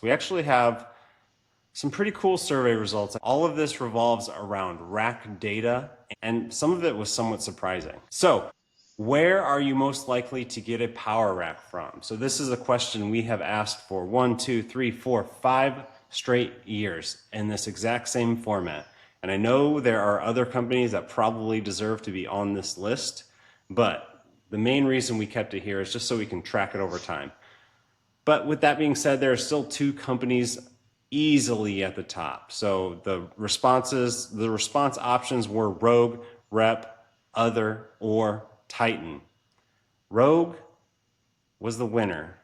We actually have some pretty cool survey results. All of this revolves around rack data, and some of it was somewhat surprising. So, where are you most likely to get a power rack from? So this is a question we have asked for 1, 2, 3, 4, 5 straight years in this exact same format. And I know there are other companies that probably deserve to be on this list, but the main reason we kept it here is just so we can track it over time. But with that being said, there are still two companies easily at the top. So the response options were Rogue, Rep, Other, or Titan. Rogue was the winner,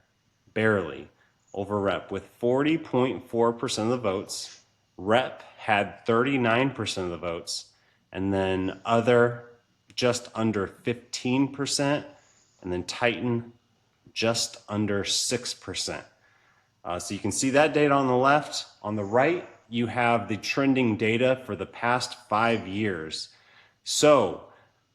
barely, over Rep with 40.4% of the votes. Rep had 39% of the votes, and then Other just under 15%, and then Titan just under 6%. So you can see that data on the left. On the right, you have the trending data for the past 5 years. So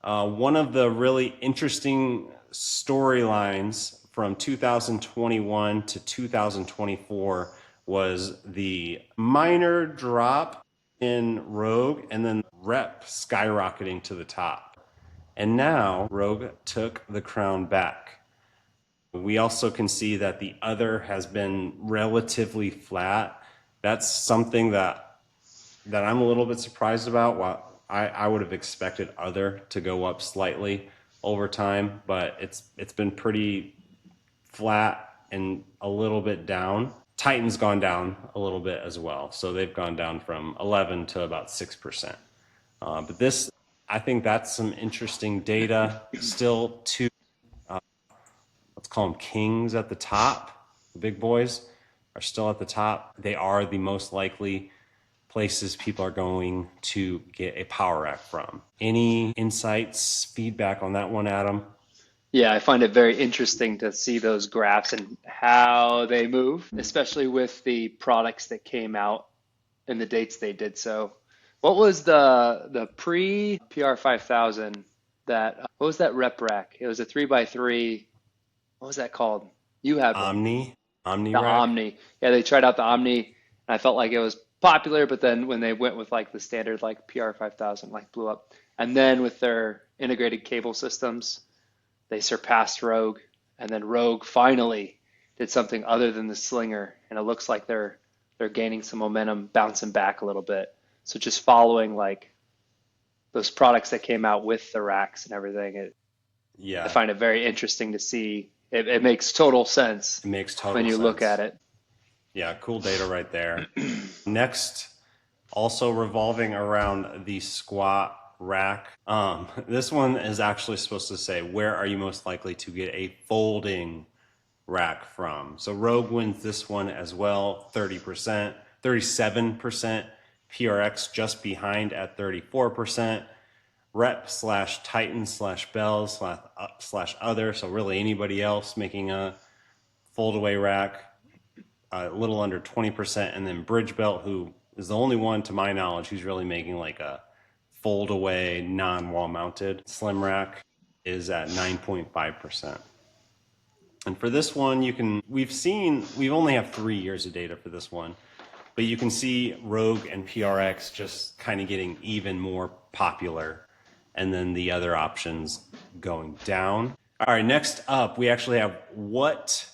one of the really interesting storylines from 2021 to 2024 was the minor drop in Rogue and then Rep skyrocketing to the top. And now Rogue took the crown back. We also can see that the Other has been relatively flat. That's something that I'm a little bit surprised about. While I would have expected Other to go up slightly over time, but it's been pretty flat and a little bit down. Titan's gone down a little bit as well, so they've gone down from 11 to about 6%. But this, I think that's some interesting data. Still two, let's call them kings at the top. The big boys are still at the top. They are the most likely places people are going to get a power rack from. Any insights, feedback on that one, Adam? Yeah, I find it very interesting to see those graphs and how they move, especially with the products that came out and the dates they did so. What was the pre PR 5000 that what was that rep rack? It was a 3x3. What was that called? You had one. Omni The rack? Omni. Yeah, they tried out the Omni and I felt like it was popular, but then when they went with like the standard like PR 5000 like blew up. And then with their integrated cable systems, they surpassed Rogue, and then Rogue finally did something other than the slinger, and it looks like they're gaining some momentum, bouncing back a little bit. So just following like those products that came out with the racks and everything, I Yeah, find it very interesting to see. It makes total sense it makes when total you look at sense. it. Yeah, cool data right there. Next, also revolving around the squat rack. This one is actually supposed to say, where are you most likely to get a folding rack from? So Rogue wins this one as well, 30%, 37%. PRX just behind at 34%. Rep slash Titan slash Bell slash Other. So really anybody else making a fold away rack, a little under 20%, and then Bridge Belt, who is the only one to my knowledge who's really making like a fold away non-wall mounted slim rack, is at 9.5%. And for this one, we only have 3 years of data for this one, but you can see Rogue and PRX just kind of getting even more popular, and then the other options going down. All right, next up, we actually have what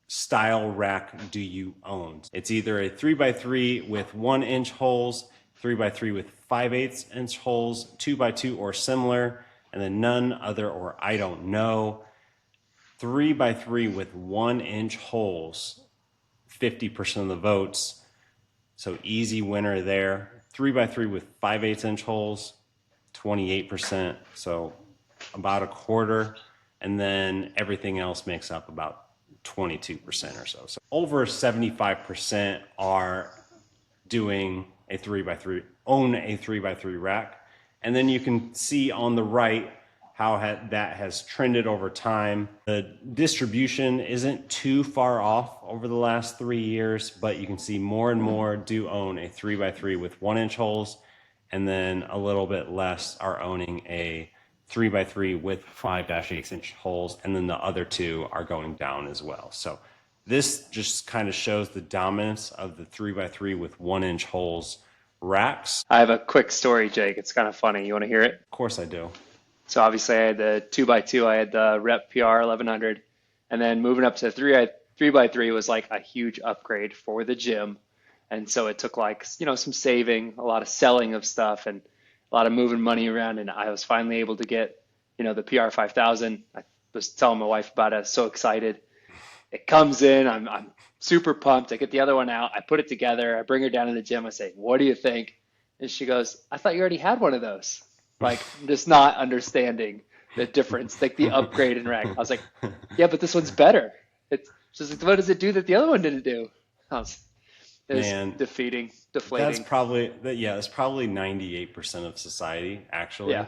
style rack do you own? It's either a 3x3 with 1-inch holes, 3x3 with 5/8 inch holes, 2x2 or similar, and then none, other, or I don't know. 3x3 with 1-inch holes, 50% of the votes. So easy winner there. 3x3 with 5/8 inch holes, 28%. So about a quarter. And then everything else makes up about 22% or so. So over 75% are doing a 3x3, own a 3x3 rack. And then you can see on the right how that has trended over time. The distribution isn't too far off over the last 3 years, but you can see more and more do own a 3x3 with 1-inch holes, and then a little bit less are owning a 3x3 with 5-8 inch holes, and then the other two are going down as well. So This just kind of shows the dominance of the 3x3 with 1 inch holes racks. I have a quick story, Jake. It's kind of funny. You want to hear it? Of course I do. So obviously I had the 2x2, I had the Rep PR 1100, and then moving up to 3x3 was like a huge upgrade for the gym. And so it took like, some saving, a lot of selling of stuff and a lot of moving money around. And I was finally able to get, the PR 5000. I was telling my wife about it. I was so excited. It comes in, I'm super pumped. I get the other one out. I put it together. I bring her down to the gym. I say, "What do you think?" And she goes, "I thought you already had one of those." Like, just not understanding the difference, like the upgrade in rack. I was like, "Yeah, but this one's better." She's like, "What does it do that the other one didn't do?" It was deflating. That's probably 98% of society, actually. Yeah.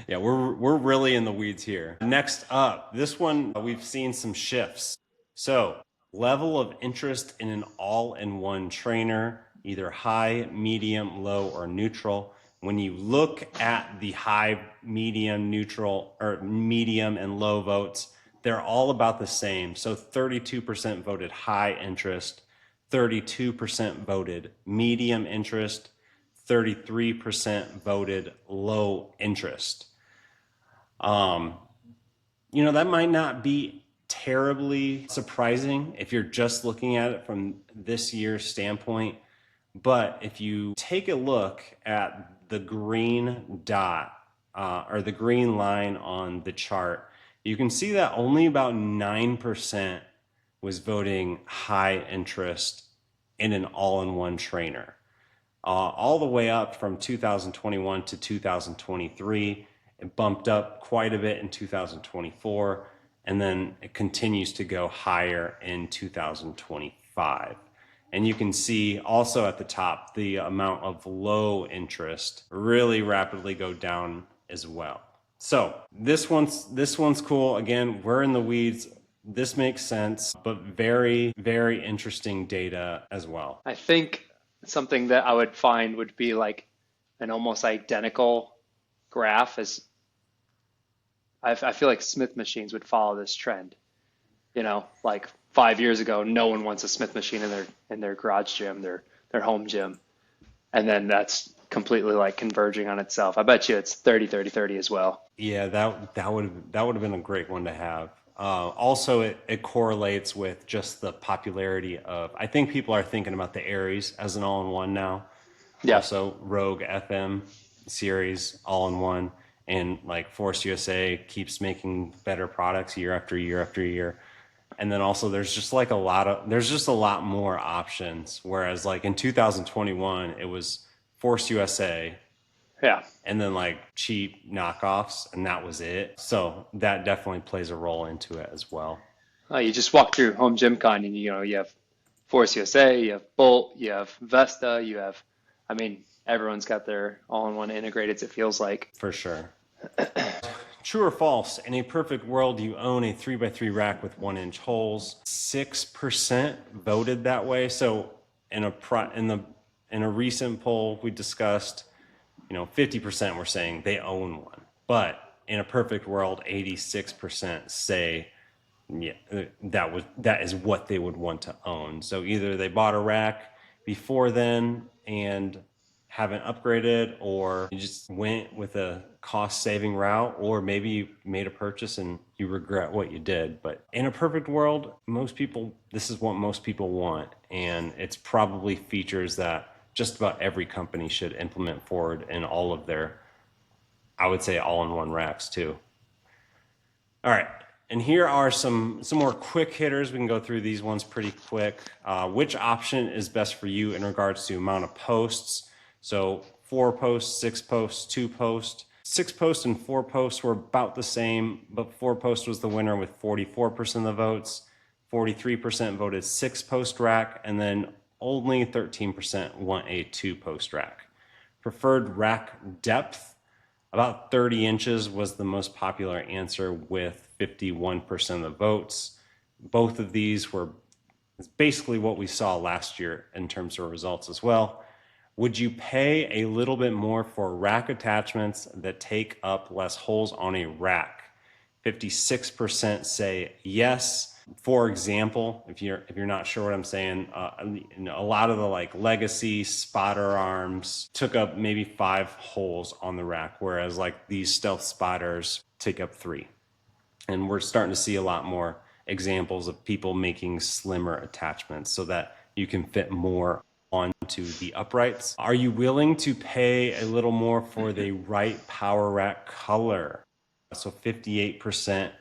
Yeah, we're really in the weeds here. Next up, this one, we've seen some shifts. So, level of interest in an all-in-one trainer, either high, medium, low, or neutral. When you look at the high, medium, neutral, or medium and low votes, they're all about the same. So 32% voted high interest, 32% voted medium interest, 33% voted low interest. That might not be terribly surprising if you're just looking at it from this year's standpoint. But if you take a look at the green dot or the green line on the chart, you can see that only about 9% was voting high interest in an all-in-one trainer. All the way up from 2021 to 2023. It bumped up quite a bit in 2024, and then it continues to go higher in 2025. And you can see also at the top the amount of low interest really rapidly go down as well. So this one's cool. Again, we're in the weeds. This makes sense, but very, very interesting data as well. I think something that I would find would be like an almost identical graph as I feel like Smith machines would follow this trend. Like 5 years ago, no one wants a Smith machine in their garage gym, their home gym. And then that's completely like converging on itself. I bet you it's 30-30-30 as well. Yeah, that would have been a great one to have. Also, it correlates with just the popularity of, I think people are thinking about the Aries as an all-in-one now. Yeah. Also, Rogue FM series all-in-one, and like Force USA keeps making better products year after year after year. And then also there's just a lot more options. Whereas like in 2021, it was Force USA. Yeah. And then like cheap knockoffs, and that was it. So that definitely plays a role into it as well. You just walk through Home Gym Con and you have Force USA, you have Bolt, you have Vesta, everyone's got their all-in-one integrated, it feels like. For sure. True or false? In a perfect world, you own a 3x3 rack with 1-inch holes. 6% voted that way. So in a recent poll we discussed, 50% were saying they own one. But in a perfect world, 86% say, yeah, that is what they would want to own. So either they bought a rack before then and haven't upgraded, or you just went with a cost-saving route, or maybe you made a purchase and you regret what you did. But in a perfect world, this is what most people want, and it's probably features that just about every company should implement forward in all of their, I would say, all-in-one racks too. All right, and here are some more quick hitters. We can go through these ones pretty quick. Which option is best for you in regards to amount of posts? So 4 posts, 6 posts, 2 posts. 6 posts and 4 posts were about the same, but 4 posts was the winner with 44% of the votes. 43% voted 6 post rack, and then only 13% want a 2 post rack. Preferred rack depth, about 30 inches was the most popular answer with 51% of the votes. Both of these were basically what we saw last year in terms of results as well. Would you pay a little bit more for rack attachments that take up less holes on a rack? 56% say yes. For example, if you're not sure what I'm saying, a lot of the like legacy spotter arms took up maybe 5 holes on the rack, whereas like these stealth spotters take up 3. And we're starting to see a lot more examples of people making slimmer attachments so that you can fit more onto the uprights. Are you willing to pay a little more for the right power rack color? So 58%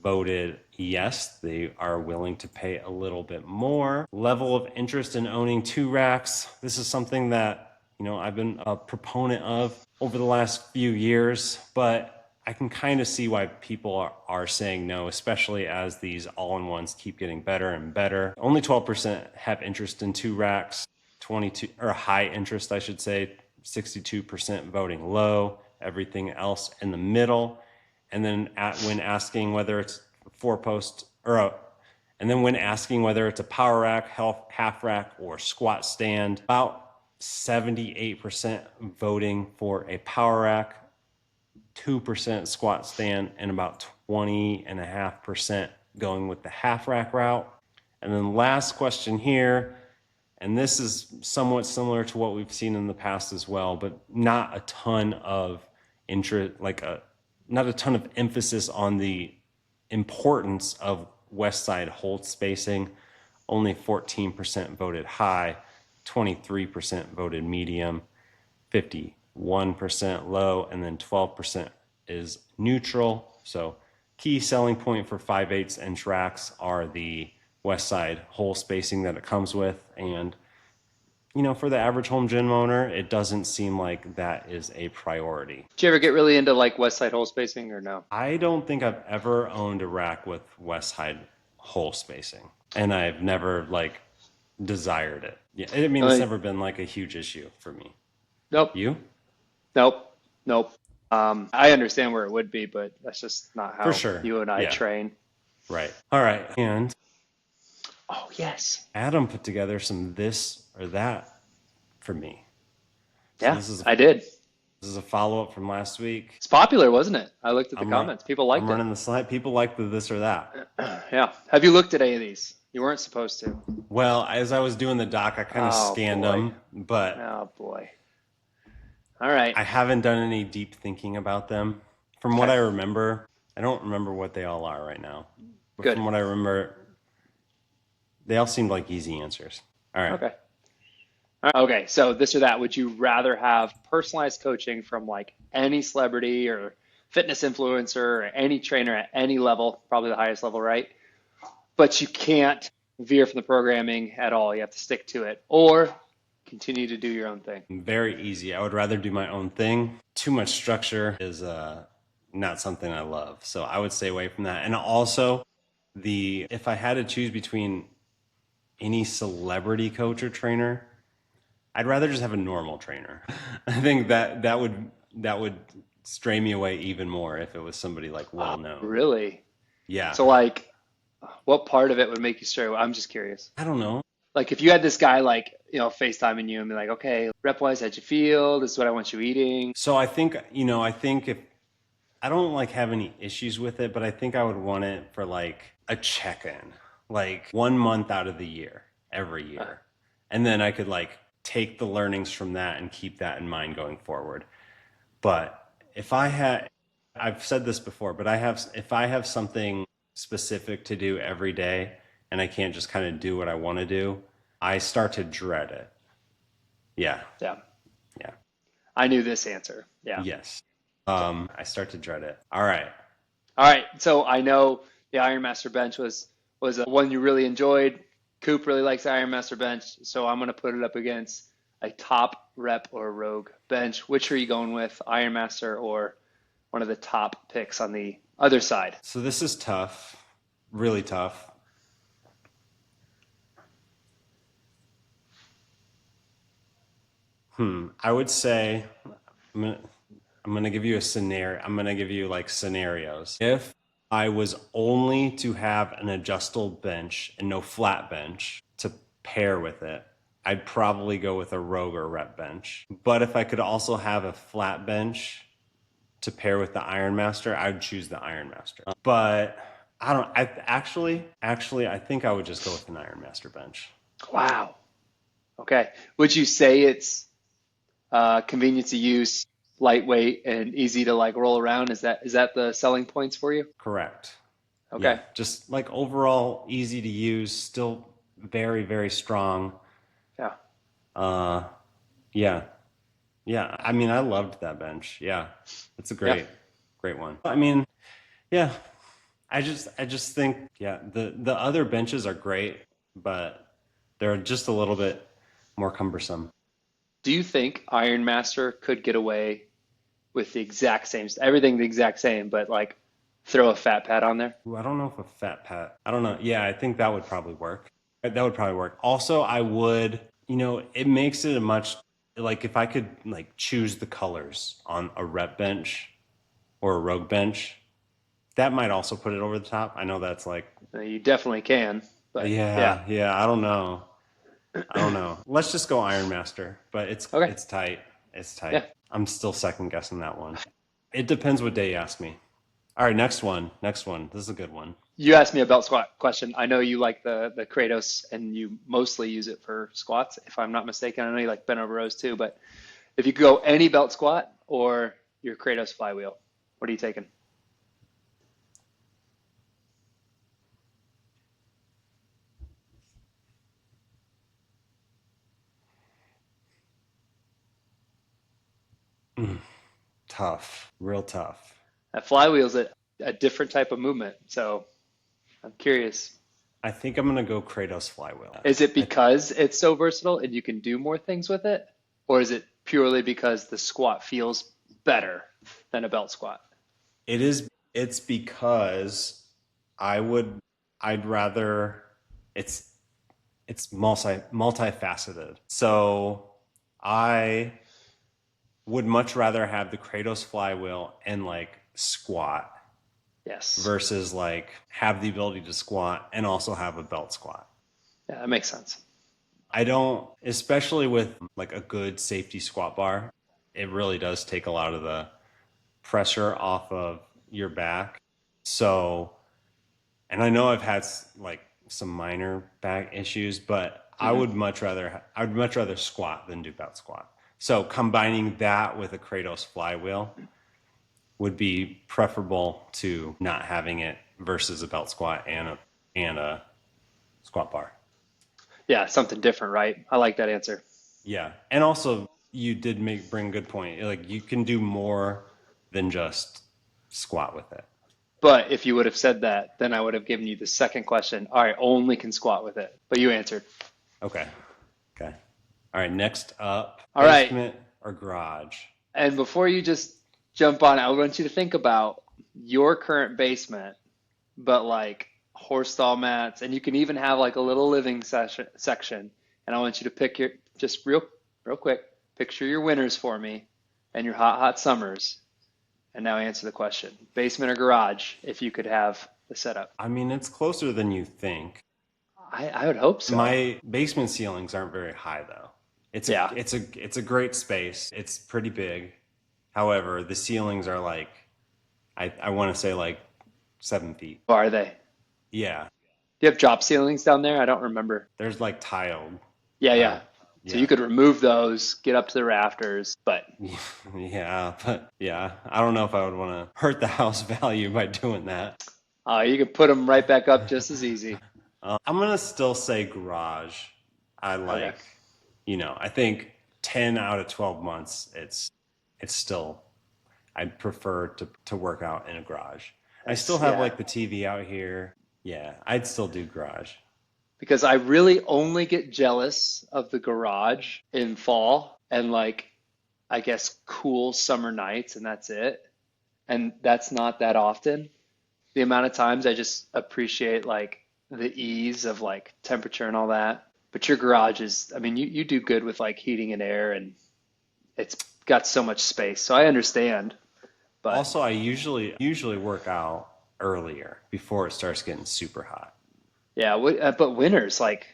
voted yes, they are willing to pay a little bit more. Level of interest in owning 2 racks. This is something that, I've been a proponent of over the last few years, but I can kind of see why people are saying no, especially as these all-in-ones keep getting better and better. Only 12% have interest in 2 racks, 22 or high interest, I should say, 62% voting low, everything else in the middle. And then when asking whether it's 4-post and then when asking whether it's a power rack, half rack, or squat stand, about 78% voting for a power rack, 2% squat stand, and about 20.5% going with the half rack route. And then last question here, and this is somewhat similar to what we've seen in the past as well, but not a ton of not a ton of emphasis on the importance of west side hold spacing. Only 14% voted high, 23% voted medium, 51% low, and then 12% is neutral. So key selling point for 5/8 inch racks are the west side hole spacing that it comes with. And for the average home gym owner, it doesn't seem like that is a priority. Did you ever get really into like west side hole spacing or no? I don't think I've ever owned a rack with west side hole spacing, and I've never like desired it. Yeah, I mean, it's never been like a huge issue for me. Nope. You? Nope. I understand where it would be, but that's just not how For sure. you and I train. Right. All right. And oh, yes. Adam put together some this or that for me. Yeah, I did. This is a follow-up from last week. It's popular, wasn't it? I looked at the comments. People liked it. I'm running the slide. People like the this or that. Yeah. Have you looked at any of these? You weren't supposed to. Well, as I was doing the doc, I kind of scanned them, but oh boy. All right. I haven't done any deep thinking about them. From what I remember, I don't remember what they all are right now. But Good. From what I remember, they all seemed like easy answers. All right. Okay. Okay, so this or that, would you rather have personalized coaching from like any celebrity or fitness influencer or any trainer at any level, probably the highest level, right? But you can't veer from the programming at all. You have to stick to it or continue to do your own thing. Very easy. I would rather do my own thing. Too much structure is not something I love. So I would stay away from that. And also, if I had to choose between any celebrity coach or trainer, I'd rather just have a normal trainer. I think that would stray me away even more if it was somebody like well known. Really? Yeah. So like, what part of it would make you stray away? I'm just curious. I don't know. Like if you had this guy like, FaceTiming you and be like, okay, rep wise, how'd you feel? This is what I want you eating. So I think if I don't like have any issues with it, but I think I would want it for like a check-in, like 1 month out of the year, every year. And then I could like take the learnings from that and keep that in mind going forward. But I've said this before, but if I have something specific to do every day and I can't just kind of do what I want to do, I start to dread it. Yeah. Yeah. Yeah. I knew this answer. Yeah. Yes. I start to dread it. All right. So I know the Ironmaster bench was one you really enjoyed. Coop really likes the Ironmaster bench, so I'm going to put it up against a top rep or rogue bench. Which are you going with, Ironmaster or one of the top picks on the other side? So this is tough, really tough. I would say I'm gonna give you a scenario. I'm gonna give you like scenarios. If I was only to have an adjustable bench and no flat bench to pair with it, I'd probably go with a rogue or rep bench. But if I could also have a flat bench to pair with the Ironmaster, I would choose the Ironmaster. But I don't. I actually, I think I would just go with an Ironmaster bench. Wow. Okay. Would you say it's convenient to use, lightweight, and easy to like roll around? Is that the selling points for you? Correct. Yeah, Okay. just like overall easy to use, still very, very strong. Yeah. Uh, yeah, yeah. I mean, I loved that bench. Yeah, it's a Yeah. great one. I mean, yeah. I just think, yeah, the other benches are great, but they're just a little bit more cumbersome. Do you think Iron Master could get away with the exact same, everything the exact same, but like throw a fat pad on there? Ooh, I don't know if a fat pat. I don't know. Yeah, I think that would probably work. That would probably work. Also, I would, it makes it a much like if I could like choose the colors on a rep bench or a rogue bench, that might also put it over the top. I know that's like, You definitely can, but yeah. yeah, I don't know. I don't know. Let's just go Iron Master, but Okay. it's tight. It's Yeah. tight. I'm still second guessing that one. It depends what day you ask me. All right, next one. Next one. This is a good one. You asked me a belt squat question. I know you like the Kratos and you mostly use it for squats, if I'm not mistaken. I know you like bent over rows too, but if you could go any belt squat or your Kratos flywheel, what are you taking? Tough. Real tough. That flywheel's a different type of movement, so I'm curious. I think I'm gonna go Kratos flywheel. Is it because it's so versatile and you can do more things with it? Or is it purely because the squat feels better than a belt squat? It is. It's because I would. I'd rather. It's it's multifaceted. So I would much rather have the Kratos flywheel and like squat Yes. versus like have the ability to squat and also have a belt squat. Yeah, that makes sense. I don't, especially with like a good safety squat bar, it really does take a lot of the pressure off of your back. So, and I know I've had like some minor back issues, but Hmm. I would much rather squat than do belt squat. So combining that with a Kratos flywheel would be preferable to not having it versus a belt squat and a squat bar. Yeah, something different, right? I like that answer. Yeah. And also you did bring a good point. Like you can do more than just squat with it. But if you would have said that, then I would have given you the second question. All right, only can squat with it. But you answered. Okay. Okay. All right. Next up, All right. basement or garage? And before you just jump on, I want you to think about your current basement, but like horse stall mats, and you can even have like a little living section. And I want you to pick your just real quick, picture your winters for me and your hot summers. And now answer the question. Basement or garage, if you could have the setup. I mean, it's closer than you think. I would hope so. My basement ceilings aren't very high though. Yeah. It's a great space. It's pretty big. However, the ceilings are like I want to say like 7 feet. Are they? Yeah. Do you have drop ceilings down there? I don't remember. There's like tiled. Yeah, Uh, yeah. So yeah. you could remove those, get up to the rafters, but Yeah, but yeah, I don't know if I would want to hurt the house value by doing that. you could put them right back up just as easy. I'm gonna still say garage. I Okay. like, I think 10 out of 12 months, it's still, I'd prefer to work out in a garage. I still That's, have yeah. like the TV out here. Yeah, I'd still do garage. Because I really only get jealous of the garage in fall and like, I guess, cool summer nights, and that's it. And that's not that often. The amount of times I just appreciate like the ease of like temperature and all that. But your garage is, I mean, you do good with like heating and air, and it's got so much space. So I understand, but Also, I usually work out earlier before it starts getting super hot. yeah, but winters like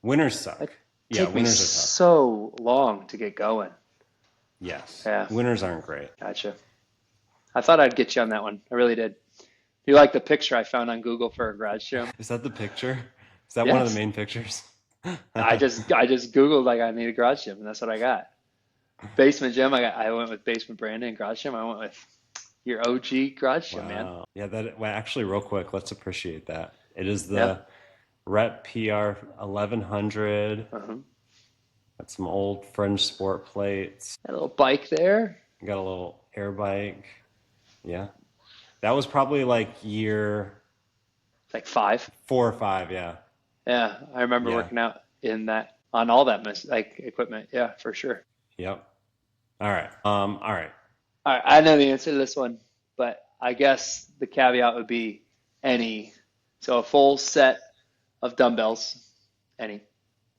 Winters suck. that Yeah, take me winters are tough. so long to get going. Yes. Yeah, Winters aren't great. gotcha. I thought I'd get you on that one. I really did. You like the picture I found on Google for a garage gym? Is that the picture? Is that one of the Yes. main pictures? I just Googled like I need a garage gym, and that's what I got. Basement gym. I went with basement Brandon. Garage gym. I went with your OG garage gym, man. Wow. Yeah, well, actually, real quick, let's appreciate that. It is Yeah. the Rep PR 1100. Uh-huh. Got some old Fringe sport plates. That little bike there. Got a little air bike. Yeah. That was probably like year It's like 5. 4 or 5. Yeah. Yeah, I remember Yeah. working out in that on all that like equipment. Yeah, for sure. Yep. All right. All right. All right, I know the answer to this one, but I guess the caveat would be any. So a full set of dumbbells, any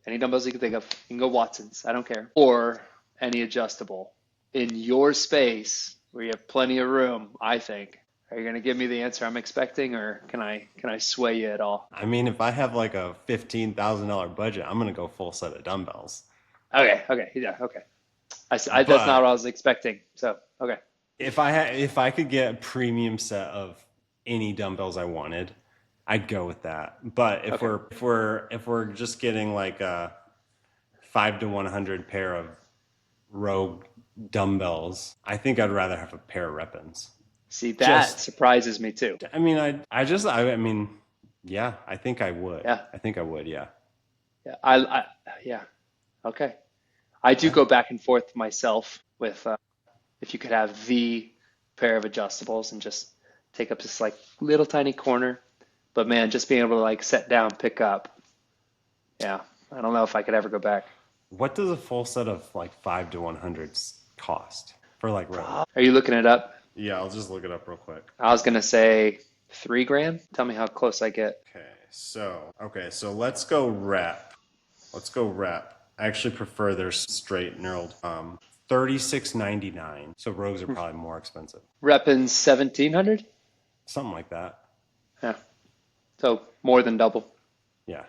dumbbells you can think of. You can go Watson's, I don't care, or any adjustable in your space where you have plenty of room. I think. Are you going to give me the answer I'm expecting, or can I sway you at all? I mean, if I have like a $15,000 budget, I'm gonna go full set of dumbbells. Okay, yeah, okay. That's not But what I was expecting. So okay, if I could get a premium set of any dumbbells I wanted, I'd go with that. But okay. if we're just getting like a 5 to 100 pair of Rogue dumbbells, I think I'd rather have a pair of Rep-ins. See, that Just, surprises me too. I mean, I mean, yeah, I think I would. Yeah, I think I would, yeah. yeah, yeah. Okay, I do go back and forth myself with if you could have the pair of adjustables and just take up this like little tiny corner, but man, just being able to like set down, pick up. Yeah, I don't know if I could ever go back. What does a full set of like 5 to 100s cost for like Rogue? Are you looking it up? Yeah, I'll just look it up real quick. I was gonna say 3 grand. Tell me how close I get. Okay, so let's go rep. Let's go rep. I actually prefer their straight knurled. 36.99. So Rogues are probably more expensive. Reppin 1700. Something like that. Yeah, so more than double. Yeah.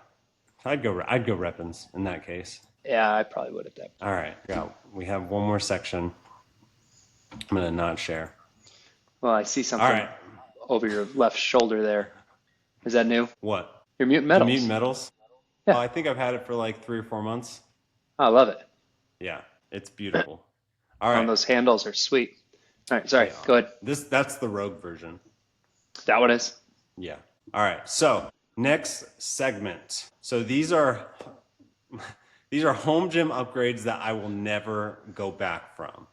I'd go Rep-ins in that case. Yeah, I probably would at that. All right. Yeah, we have one more section. I'm gonna not share. Well, I see All something right. over your left shoulder there. Is that new? What? Your mutant The metals. Mutant Metals? Yeah. Oh, I think I've had it for like 3 or 4 months. I love it. Yeah, it's beautiful. All And right. those handles are sweet. All right, sorry. Yeah. Go ahead. That's the Rogue version. That one is. Yeah. All right. So next segment. So these are home gym upgrades that I will never go back from.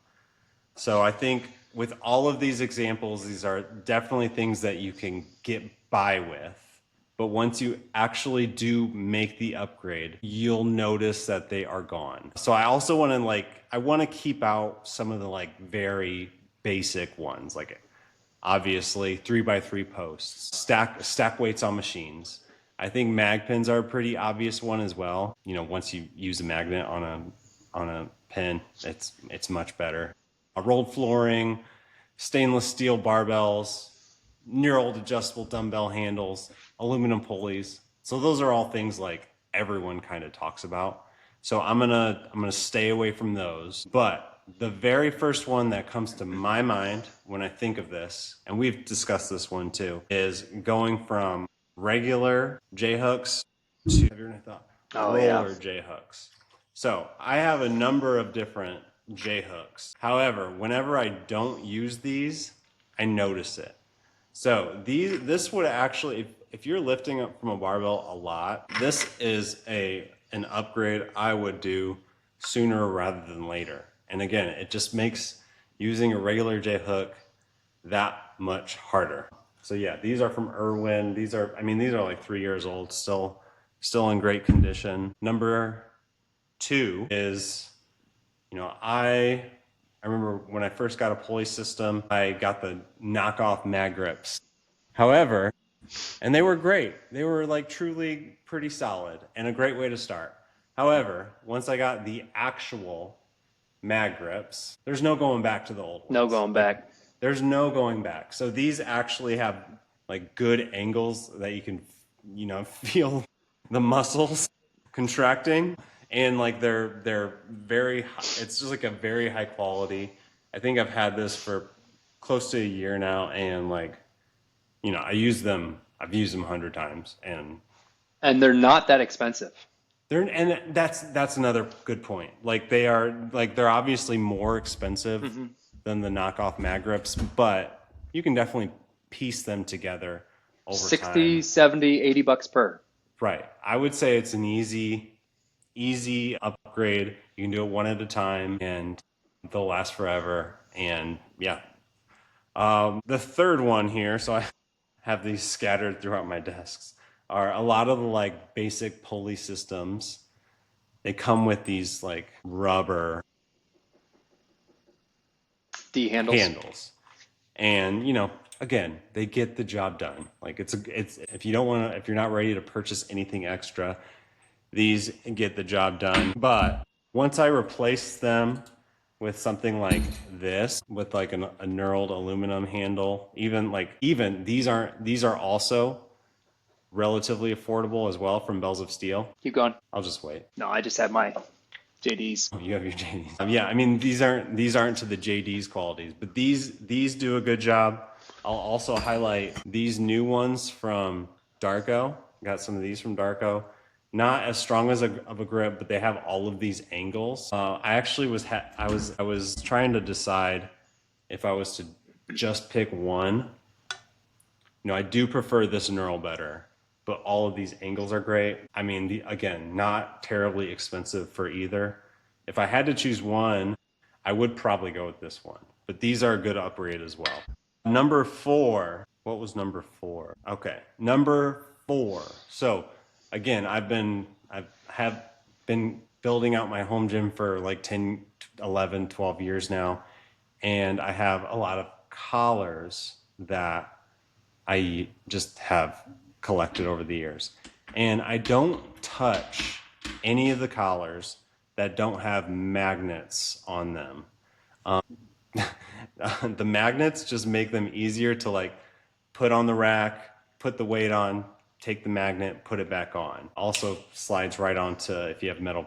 So I think with all of these examples, these are definitely things that you can get by with. But once you actually do make the upgrade, you'll notice that they are gone. So I also want to I want to keep out some of the like very basic ones, like obviously 3x3 posts, stack weights on machines. I think mag pins are a pretty obvious one as well. You know, once you use a magnet on a pin, it's much better. Rolled flooring, stainless steel barbells, knurled adjustable dumbbell handles, aluminum pulleys. So those are all things like everyone kind of talks about. So I'm gonna stay away from those. But the very first one that comes to my mind when I think of this, and we've discussed this one too, is going from regular J hooks to Oh, yeah. roller J hooks. So I have a number of different J hooks. However, whenever I don't use these, I notice it. So this would actually, if you're lifting up from a barbell a lot, this is an upgrade I would do sooner rather than later. And again, it just makes using a regular J hook that much harder. So yeah, these are from Irwin. These are like 3 years old, still in great condition. Number 2 is, I remember when I first got a pulley system, I got the knockoff mag grips. However, and they were great. They were like truly pretty solid and a great way to start. However, once I got the actual mag grips, there's no going back to the old ones. No going back. There's no going back. So these actually have like good angles that you can, feel the muscles contracting, and like they're very high. It's just like a very high quality. I think I've had this for close to a year now, and like, you know, I've used them 100 times, and And they're not that expensive. that's another good point. Like they're obviously more expensive Hmm. than the knockoff mag grips, but you can definitely piece them together over 60, time. 70, $80 per. Right. I would say it's an easy upgrade. You can do it one at a time, and they'll last forever. And yeah. The third one here, so I have these scattered throughout my desks, are a lot of the like basic pulley systems. They come with these like rubber D handles. handles. And, you know, again, they get the job done. Like it's if you don't want to, if you're not ready to purchase anything extra, these get the job done. But once I replace them with something like this, with like a knurled aluminum handle, even these are also relatively affordable as well from Bells of Steel. Keep going. I'll just wait. No, I just had my JDs. Oh, you have your JDs. Yeah, I mean these aren't to the JD's qualities, but these do a good job. I'll also highlight these new ones from Darko. Got some of these from Darko. Not as strong as of a grip, but they have all of these angles. I actually I was trying to decide if I was to just pick one. You know, I do prefer this knurl better, but all of these angles are great. I mean, again, not terribly expensive for either. If I had to choose one, I would probably go with this one, but these are a good upgrade as well. Number four, what was number four? Okay, number four. So again, have been building out my home gym for like 10, 11, 12 years now, and I have a lot of collars that I just have collected over the years. And I don't touch any of the collars that don't have magnets on them. The magnets just make them easier to like put on the rack, put the weight on, take the magnet, put it back on. Also slides right onto if you have metal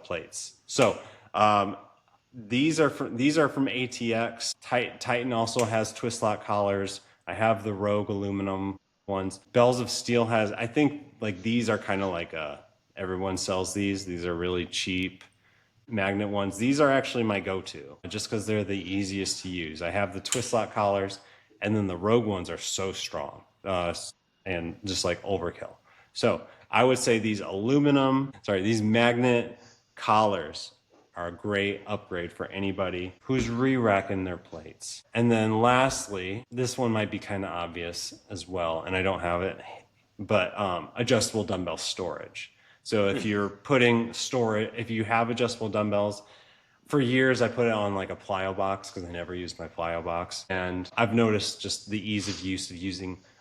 plates. So these are from ATX. Titan also has twist lock collars. I have the Rogue aluminum ones. Bells of Steel has, I think like these are kind of like everyone sells these. These are really cheap magnet ones. These are actually my go-to just because they're the easiest to use. I have the twist lock collars, and then the Rogue ones are so strong and just like overkill. So I would say these magnet collars are a great upgrade for anybody who's re-racking their plates. And then lastly, this one might be kind of obvious as well, and I don't have it, but adjustable dumbbell storage. So if you're putting storage, if you have adjustable dumbbells, for years I put it on like a plyo box because I never used my plyo box. And I've noticed just the ease of use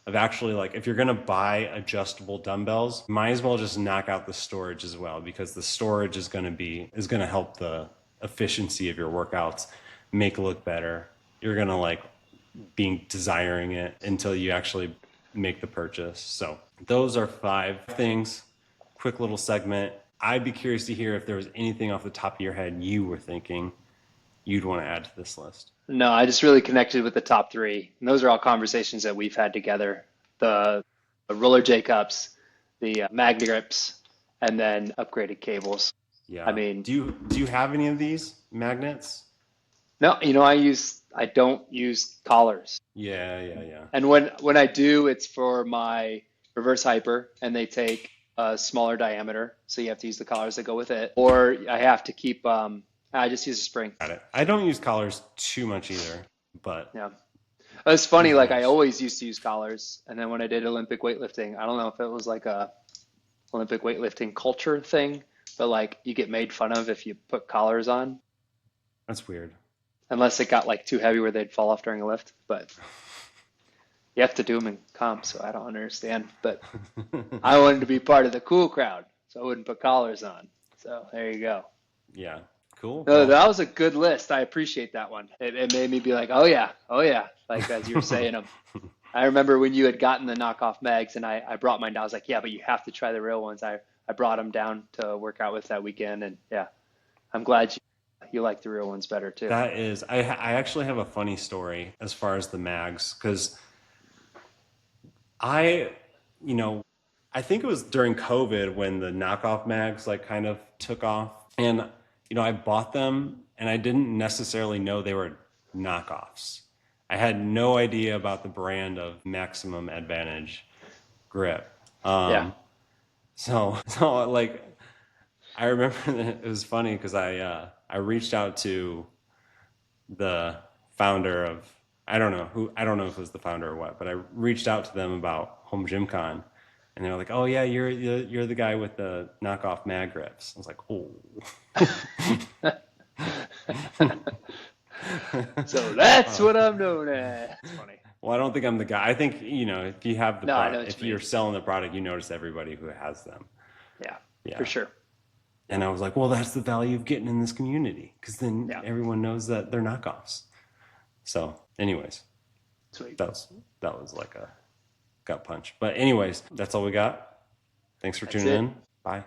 of actually like if you're gonna buy adjustable dumbbells, might as well just knock out the storage as well, because the storage is gonna help the efficiency of your workouts make it look better. You're gonna like be desiring it until you actually make the purchase. So those are 5 things. Quick little segment. I'd be curious to hear if there was anything off the top of your head you were thinking you'd want to add to this list. No, I just really connected with the top three. And those are all conversations that we've had together. The roller J cups, the mag grips, and then upgraded cables. Yeah. I mean, do you have any of these magnets? no, I don't use collars. Yeah. And when I do, it's for my reverse hyper, and they take a smaller diameter, so you have to use the collars that go with it. Or I have to keep. I just use a spring. Got it. I don't use collars too much either, but Yeah, it's funny. Like I nice. always used to use collars, and then when I did Olympic weightlifting, I don't know if it was like a Olympic weightlifting culture thing, but like you get made fun of if you put collars on, That's weird. unless it got like too heavy where they'd fall off during a lift. But you have to do them in comp, so I don't understand. But I wanted to be part of the cool crowd, so I wouldn't put collars on. So there you go. Yeah. Cool. No, Well, that was a good list. I appreciate that one. It made me be like, oh yeah, like as you were saying them. I remember when you had gotten the knockoff mags, and I brought mine down. I was like, yeah, but you have to try the real ones. I brought them down to work out with that weekend, and yeah, I'm glad you like the real ones better too. That is, I actually have a funny story as far as the mags, because I, you know, I think it was during COVID when the knockoff mags like kind of took off. And, I bought them and I didn't necessarily know they were knockoffs. I had no idea about the brand of Maximum Advantage grip. Yeah. So like, I remember that it was funny because I reached out to the founder of, I don't know if it was the founder or what, but I reached out to them about Home Gym Con, and they were like, "Oh yeah, you're the guy with the knockoff mag grips." I was like, "Oh." So that's what I'm known as. It's funny. Well, I don't think I'm the guy. I think, if you have the No, I know product, what if you you're mean. selling the product, you notice everybody who has them. Yeah, Yeah. for sure. And I was like, well, that's the value of getting in this community, because then Yeah, everyone knows that they're knockoffs. So, anyways, sweet. that was like a gut punch. But anyways, that's all we got. Thanks for That's tuning it. in. Bye.